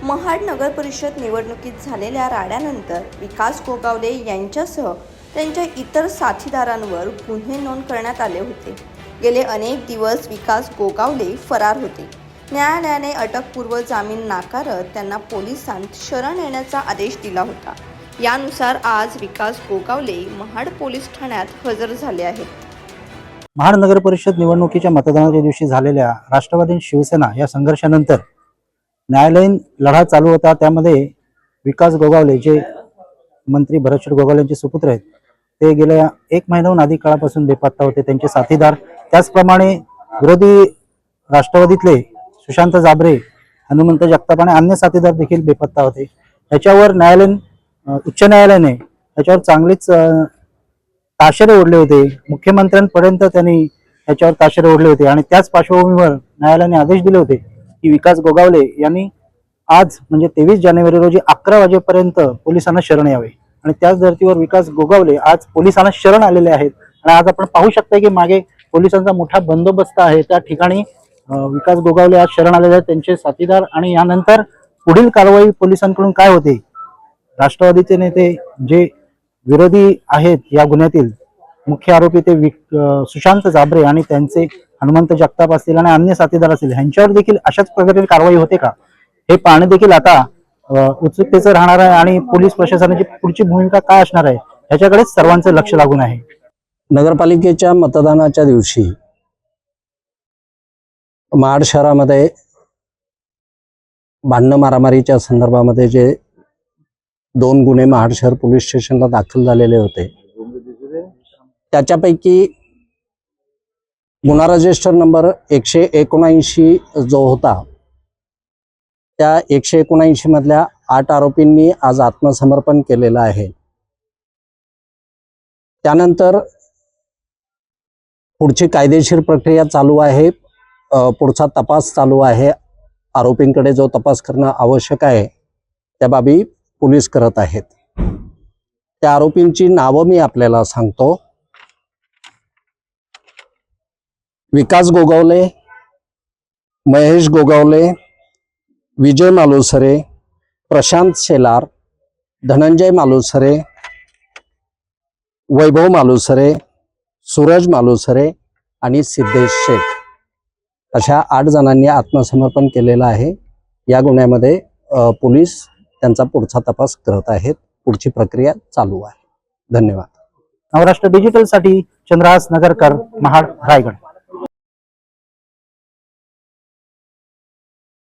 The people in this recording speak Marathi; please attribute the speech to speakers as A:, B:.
A: महाड नगर परिषद निवडणुकीत झालेल्या राड्यानंतर विकास गोगावले यांच्यासह त्यांच्या इतर साथीदारांवर गुन्हे नोंद करण्यात आले होते। गेले अनेक दिवस विकास गोगावले फरार होते। न्यायालयाने अटकपूर्व जामीन नाकारत त्यांना पोलिसांत शरण येण्याचा आदेश दिला होता। यानुसार आज विकास गोगावले महाड पोलीस ठाण्यात हजर झाले आहेत।
B: महाड नगर परिषद निवडणुकीच्या मतदानाच्या दिवशी झालेल्या राष्ट्रवादी शिवसेना या संघर्षानंतर न्यायालयीन लढा चालू होता। त्यामध्ये विकास गोगावले जे मंत्री भरतशेठ गोगावले यांचे सुपुत्र आहेत ते गेल्या 1 महिन्याहून अधिक काळापासून बेपत्ता होते। त्यांचे साथीदार त्याचप्रमाणे विरोधी राष्ट्रवादीतले सुशांत जाबरे, हनुमंत जगताप आणि अन्य साथीदार देखील बेपत्ता होते। याच्यावर उच्च न्यायालयाने याच्यावर चांगलीच ताशेरे ओढले होते। मुख्यमंत्र्यांपर्यंत त्यांनी याच्यावर ताशेरे ओढले होते आणि त्याच पार्श्वभूमीवर न्यायालयाने आदेश दिले होते की विकास गोगावले यांनी आज म्हणजे 23 जानेवारी रोजी 11 वाजेपर्यंत पोलिसांना शरण यावे आणि त्याच धर्तीवर विकास गोगावले आज पोलिसांना शरण आलेले आहेत। आणि आज आपण पाहू शकता की मागे पोलिसांचा मोठा बंदोबस्त आहे। त्या ठिकाणी विकास गोगावले आज शरण आलेले आहेत, त्यांचे साथीदार। आणि यानंतर पुढील कारवाई पोलिसांकडून काय होते, राष्ट्रवादीचे नेते जे विरोधी आहेत या गुन्ह्यातील मुख्य आरोपी ते सुशांत जाबरे आणि त्यांचे हनुमंत जगताप असतील आणि अन्य साथीदार असतील यांच्यावर देखील अशाच प्रकारे कारवाई होते का, हे पाहणे देखील आता उत्सुकतेचं राहणार आहे। आणि पोलीस प्रशासनाची पुढची भूमिका काय असणार आहे याच्याकडेच सर्वांचं लक्ष लागून आहे।
C: नगरपालिकेच्या मतदानाच्या दिवशी महाड शहरामध्ये भांडण मारामारीच्या संदर्भामध्ये जे 2 गुन्हे महाड शहर पोलीस स्टेशनला दाखल झालेले होते, त्याच्यापैकी गुन्हा रजिस्टर नंबर 179 जो होता, त्या 179 मधल्या 8 आरोपींनी आज आत्मसमर्पण केलेलं आहे। त्यानंतर पुढची कायदेशीर प्रक्रिया चालू आहे, पुढचा तपास चालू आहे। आरोपींकडे जो तपास करणं आवश्यक आहे त्या बाबी पोलीस करत आहेत। त्या आरोपींची नावं मी आपल्याला सांगतो। विकास गोगावले, महेश गोगावले, विजय मालुसरे, प्रशांत शेलार, धनंजय मालुसरे, वैभव मालुसरे, सूरज मालुसरे आणि सिद्धेश शेख अशा 8 जणांनी आत्मसमर्पण केलेलं आहे। या गुन्ह्यामध्ये पोलीस त्यांचा पुढचा तपास करत आहेत। पुढची प्रक्रिया चालू आहे। धन्यवाद।
B: नवराष्ट्र डिजिटल साठी चंद्रहास नगरकर, महाड, रायगड।